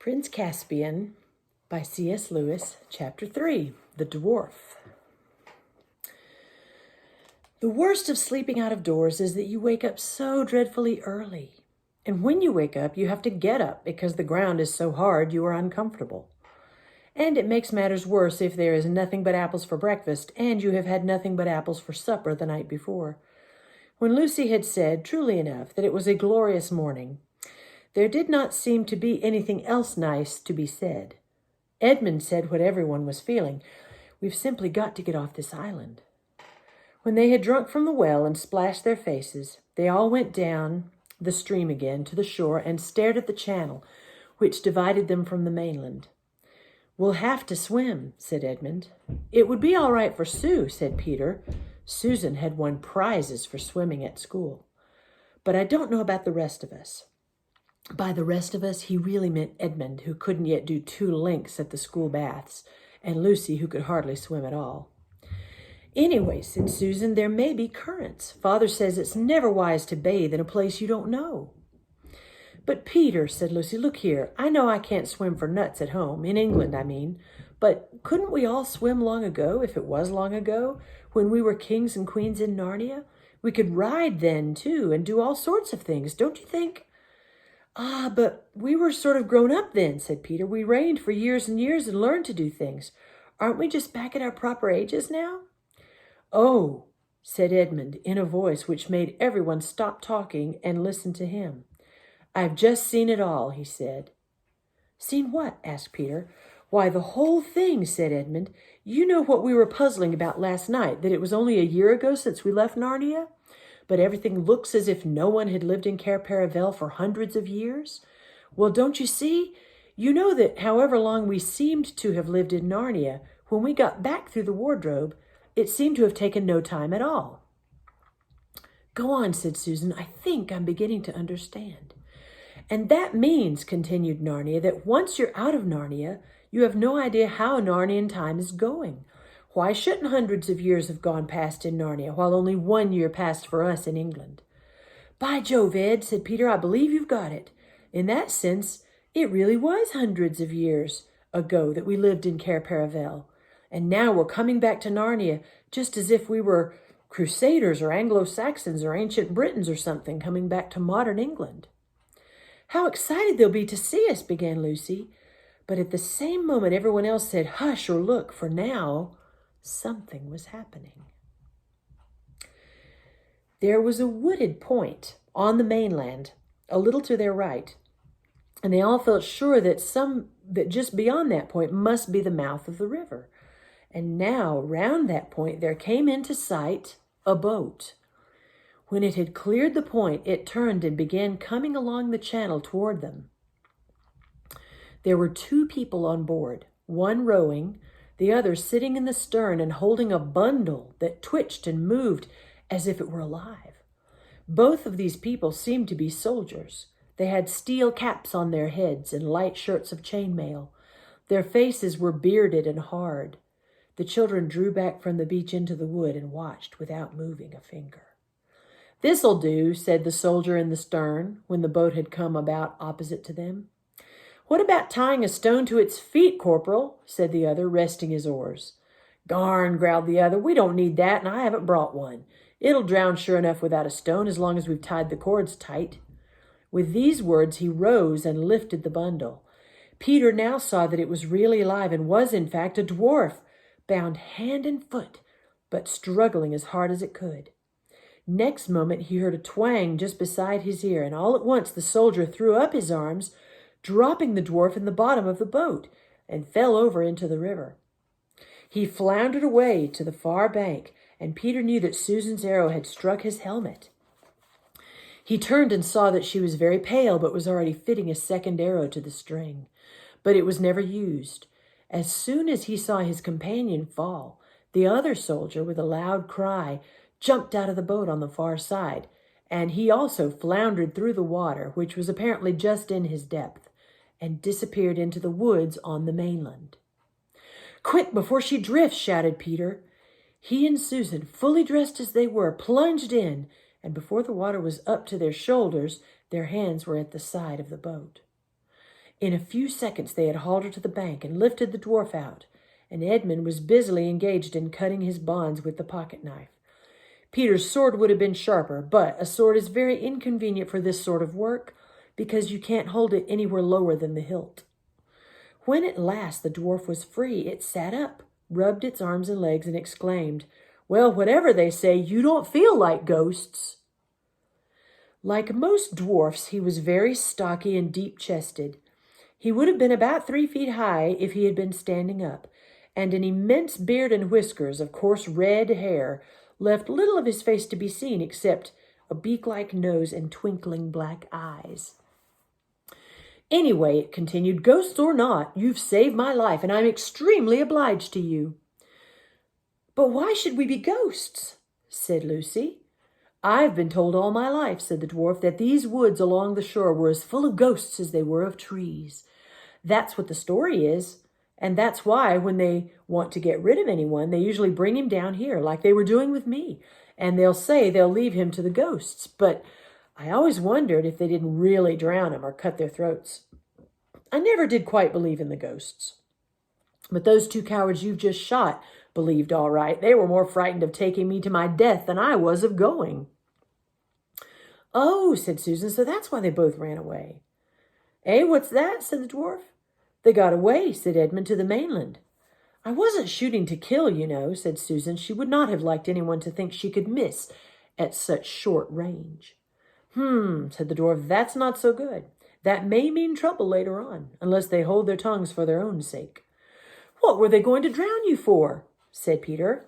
Prince Caspian by C.S. Lewis, Chapter 3, The Dwarf. The worst of sleeping out of doors is that you wake up so dreadfully early. And when you wake up, you have to get up because the ground is so hard you are uncomfortable. And it makes matters worse if there is nothing but apples for breakfast and you have had nothing but apples for supper the night before. When Lucy had said, truly enough, that it was a glorious morning, there did not seem to be anything else nice to be said. Edmund said what everyone was feeling. We've simply got to get off this island. When they had drunk from the well and splashed their faces, they all went down the stream again to the shore and stared at the channel, which divided them from the mainland. We'll have to swim, said Edmund. It would be all right for Sue, said Peter. Susan had won prizes for swimming at school. But I don't know about the rest of us. By the rest of us, he really meant Edmund, who couldn't yet do 2 links at the school baths, and Lucy, who could hardly swim at all. Anyway, said Susan, there may be currents. Father says it's never wise to bathe in a place you don't know. But Peter, said Lucy, look here, I know I can't swim for nuts at home, in England, I mean, but couldn't we all swim long ago, if it was long ago, when we were kings and queens in Narnia? We could ride then, too, and do all sorts of things, don't you think? Ah, but we were sort of grown up then, said Peter. We reigned for years and years and learned to do things. Aren't we just back at our proper ages now? Oh, said Edmund in a voice which made everyone stop talking and listen to him. I've just seen it all, he said. Seen what? Asked Peter. Why, the whole thing, said Edmund. You know what we were puzzling about last night, that it was only a year ago since we left Narnia? But everything looks as if no one had lived in Cair Paravel for hundreds of years? Well, don't you see? You know that however long we seemed to have lived in Narnia, when we got back through the wardrobe, it seemed to have taken no time at all. Go on, said Susan. I think I'm beginning to understand. And that means, continued Narnia, that once you're out of Narnia, you have no idea how Narnian time is going. Why shouldn't hundreds of years have gone past in Narnia, while only 1 year passed for us in England? By Jove, Ed, said Peter, I believe you've got it. In that sense, it really was hundreds of years ago that we lived in Cair Paravel. And now we're coming back to Narnia, just as if we were Crusaders or Anglo-Saxons or ancient Britons or something coming back to modern England. How excited they'll be to see us, began Lucy. But at the same moment, everyone else said, hush or look, for now something was happening. There was a wooded point on the mainland, a little to their right, and they all felt sure that just beyond that point must be the mouth of the river. And now, round that point, there came into sight a boat. When it had cleared the point, it turned and began coming along the channel toward them. There were 2 people on board, one rowing, the other sitting in the stern and holding a bundle that twitched and moved as if it were alive. Both of these people seemed to be soldiers. They had steel caps on their heads and light shirts of chainmail. Their faces were bearded and hard. The children drew back from the beach into the wood and watched without moving a finger. This'll do, said the soldier in the stern when the boat had come about opposite to them. What about tying a stone to its feet, Corporal? Said the other, resting his oars. Garn, growled the other, we don't need that, and I haven't brought one. It'll drown sure enough without a stone, as long as we've tied the cords tight. With these words, he rose and lifted the bundle. Peter now saw that it was really alive and was, in fact, a dwarf, bound hand and foot, but struggling as hard as it could. Next moment, he heard a twang just beside his ear, and all at once the soldier threw up his arms, dropping the dwarf in the bottom of the boat, and fell over into the river. He floundered away to the far bank, and Peter knew that Susan's arrow had struck his helmet. He turned and saw that she was very pale, but was already fitting a second arrow to the string. But it was never used. As soon as he saw his companion fall, the other soldier, with a loud cry, jumped out of the boat on the far side, and he also floundered through the water, which was apparently just in his depth, and disappeared into the woods on the mainland. Quick, before she drifts, shouted Peter. He and Susan, fully dressed as they were, plunged in, and before the water was up to their shoulders, their hands were at the side of the boat. In a few seconds they had hauled her to the bank and lifted the dwarf out, and Edmund was busily engaged in cutting his bonds with the pocket knife. Peter's sword would have been sharper, but a sword is very inconvenient for this sort of work because you can't hold it anywhere lower than the hilt. When at last the dwarf was free, it sat up, rubbed its arms and legs, and exclaimed, "Well, whatever they say, you don't feel like ghosts." Like most dwarfs, he was very stocky and deep-chested. He would have been about 3 feet high if he had been standing up, and an immense beard and whiskers of coarse red hair left little of his face to be seen except a beak-like nose and twinkling black eyes. "Anyway," it continued, "ghosts or not, you've saved my life, and I'm extremely obliged to you." "But why should we be ghosts?" said Lucy. "I've been told all my life," said the dwarf, "that these woods along the shore were as full of ghosts as they were of trees. That's what the story is, and that's why when they want to get rid of anyone, they usually bring him down here, like they were doing with me, and they'll say they'll leave him to the ghosts. But I always wondered if they didn't really drown him or cut their throats. I never did quite believe in the ghosts. But those 2 cowards you've just shot believed all right. They were more frightened of taking me to my death than I was of going." "Oh," said Susan, "so that's why they both ran away." "Eh, what's that?" said the dwarf. "They got away," said Edmund, "to the mainland." "I wasn't shooting to kill, you know," said Susan. She would not have liked anyone to think she could miss at such short range. Said the dwarf, "that's not so good. That may mean trouble later on, unless they hold their tongues for their own sake." "What were they going to drown you for?" said Peter.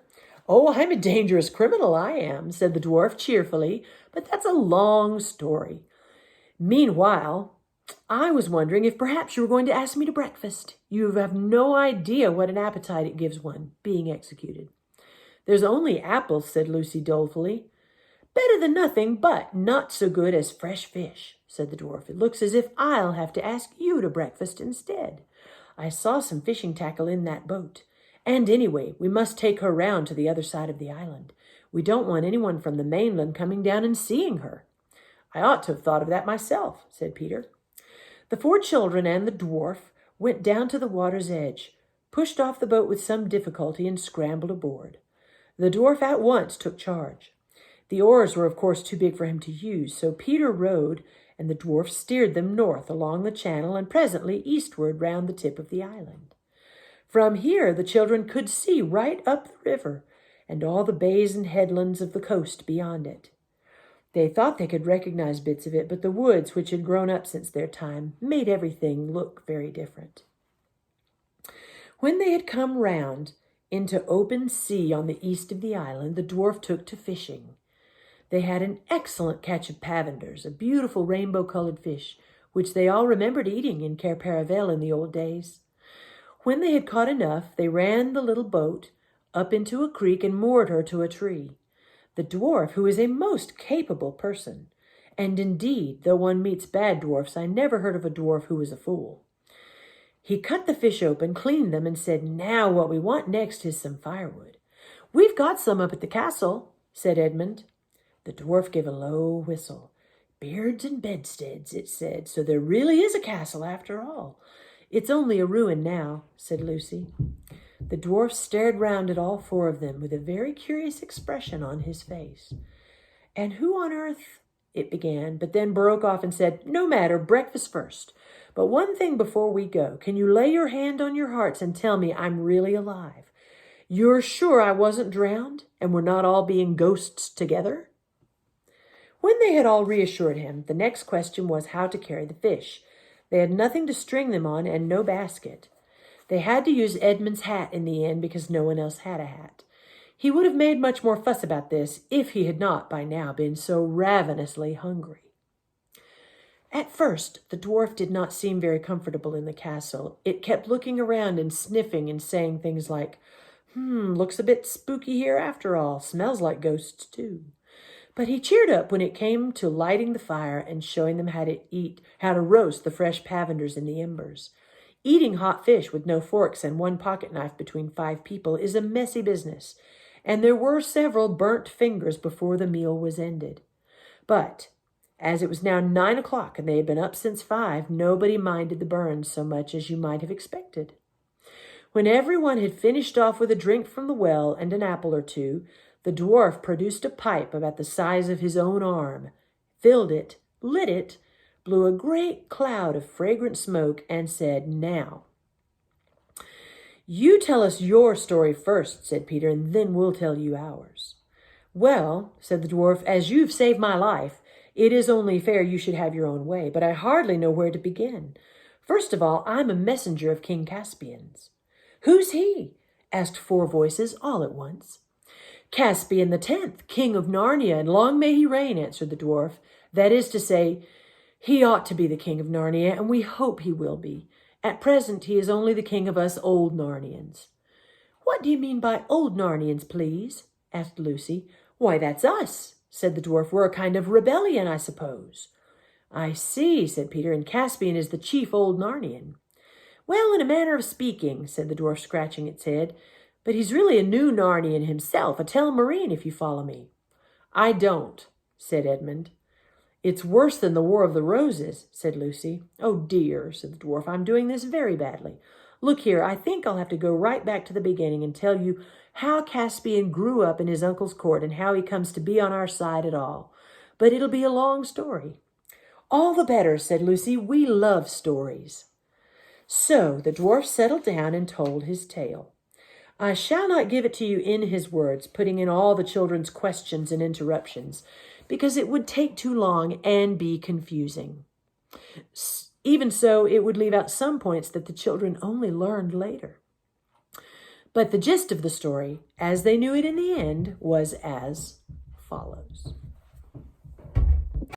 "Oh, I'm a dangerous criminal, I am," said the dwarf cheerfully, "but that's a long story. Meanwhile, I was wondering if perhaps you were going to ask me to breakfast. You have no idea what an appetite it gives one, being executed." "There's only apples," said Lucy dolefully. "Better than nothing, but not so good as fresh fish," said the dwarf. "It looks as if I'll have to ask you to breakfast instead. I saw some fishing tackle in that boat. And anyway, we must take her round to the other side of the island. We don't want anyone from the mainland coming down and seeing her." "I ought to have thought of that myself," said Peter. The 4 children and the dwarf went down to the water's edge, pushed off the boat with some difficulty, and scrambled aboard. The dwarf at once took charge. The oars were, of course, too big for him to use, so Peter rowed, and the dwarf steered them north along the channel and presently eastward round the tip of the island. From here the children could see right up the river and all the bays and headlands of the coast beyond it. They thought they could recognize bits of it, but the woods, which had grown up since their time, made everything look very different. When they had come round into open sea on the east of the island, the dwarf took to fishing. They had an excellent catch of pavenders, a beautiful rainbow-colored fish, which they all remembered eating in Cair Paravel in the old days. When they had caught enough, they ran the little boat up into a creek and moored her to a tree. The dwarf, who is a most capable person, and indeed, though one meets bad dwarfs, I never heard of a dwarf who was a fool. He cut the fish open, cleaned them, and said, "Now what we want next is some firewood." "We've got some up at the castle," said Edmund. The dwarf gave a low whistle. "Beards and bedsteads," it said, "so there really is a castle after all." "It's only a ruin now," said Lucy. The dwarf stared round at all 4 of them with a very curious expression on his face. "And who on earth—" it began, but then broke off and said, "No matter, breakfast first. But one thing before we go. Can you lay your hand on your hearts and tell me I'm really alive? You're sure I wasn't drowned and we're not all being ghosts together?" When they had all reassured him, the next question was how to carry the fish. They had nothing to string them on and no basket. They had to use Edmund's hat in the end because no one else had a hat. He would have made much more fuss about this if he had not by now been so ravenously hungry. At first, the dwarf did not seem very comfortable in the castle. It kept looking around and sniffing and saying things like, "Looks a bit spooky here after all. Smells like ghosts, too." But he cheered up when it came to lighting the fire and showing them how to roast the fresh pavenders in the embers. Eating hot fish with no forks and 1 pocket knife between 5 people is a messy business, and there were several burnt fingers before the meal was ended. But As it was now 9 o'clock and they had been up since 5, nobody minded the burns so much as you might have expected. When everyone had finished off with a drink from the well and an apple or two, the dwarf produced a pipe about the size of his own arm, filled it, lit it, blew a great cloud of fragrant smoke, and said, "Now." "You tell us your story first," said Peter, "and then we'll tell you ours." "Well," said the dwarf, "as you've saved my life, it is only fair you should have your own way, but I hardly know where to begin. First of all, I'm a messenger of King Caspian's." "Who's he?" asked 4 voices all at once. "Caspian the 10th, King of Narnia, and long may he reign," answered the dwarf. "That is to say, he ought to be the King of Narnia, and we hope he will be. At present, he is only the king of us old Narnians." "What do you mean by old Narnians, please?" asked Lucy. "Why, that's us," said the dwarf. "We're a kind of rebellion, I suppose." "I see," said Peter, "and Caspian is the chief old Narnian." "Well, in a manner of speaking," said the dwarf, scratching its head. "But he's really a new Narnian himself, a Telmarine, if you follow me." "I don't," said Edmund. "It's worse than the War of the Roses," said Lucy. "Oh dear," said the dwarf, "I'm doing this very badly. Look here, I think I'll have to go right back to the beginning and tell you how Caspian grew up in his uncle's court and how he comes to be on our side at all. But it'll be a long story." "All the better," said Lucy. "We love stories." So the dwarf settled down and told his tale. I shall not give it to you in his words, putting in all the children's questions and interruptions, because it would take too long and be confusing. Even so, it would leave out some points that the children only learned later. But the gist of the story, as they knew it in the end, was as follows.